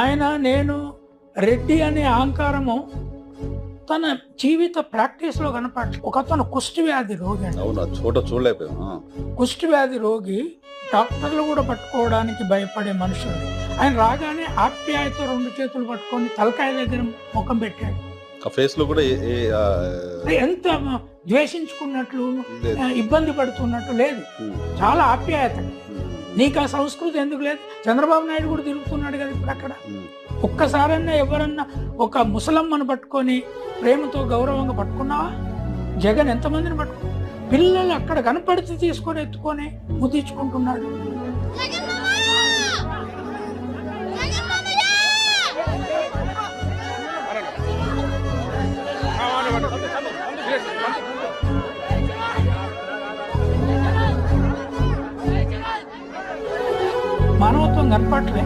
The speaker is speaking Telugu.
ఆయన నేను రెడ్డి అనే అహంకారము తన జీవిత ప్రాక్టీస్లో కనపడలేదు. ఒక అతను కుష్టి వ్యాధి రోగి అండి. అవును, చోట చూడలేకపోయాం. కుష్టి వ్యాధి రోగి, డాక్టర్లు కూడా పట్టుకోవడానికి భయపడే మనుషులు. ఆయన రాగానే ఆప్యాయత 2 చేతులు పట్టుకొని తలకాయ దగ్గర ముఖం పెట్టాడు. ఆ ఫేస్ లో కూడా ఎంత ద్వేషించుకున్నట్లు, ఇబ్బంది పడుతున్నట్టు లేదు. చాలా ఆప్యాయత. నీకు ఆ సంస్కృతి ఎందుకు లేదు? చంద్రబాబు నాయుడు కూడా తిరుగుతున్నాడు కదా ఇప్పుడు అక్కడ. ఒక్కసారన్నా ఎవరన్నా ఒక ముసలమ్మను పట్టుకొని ప్రేమతో గౌరవంగా పట్టుకున్నావా? జగన్ ఎంతమందిని పట్టుకున్నా? పిల్లలు అక్కడ కనపడితే తీసుకొని ఎత్తుకొని ముద్దించుకుంటున్నాడు. మానవత్వం కనపడలే.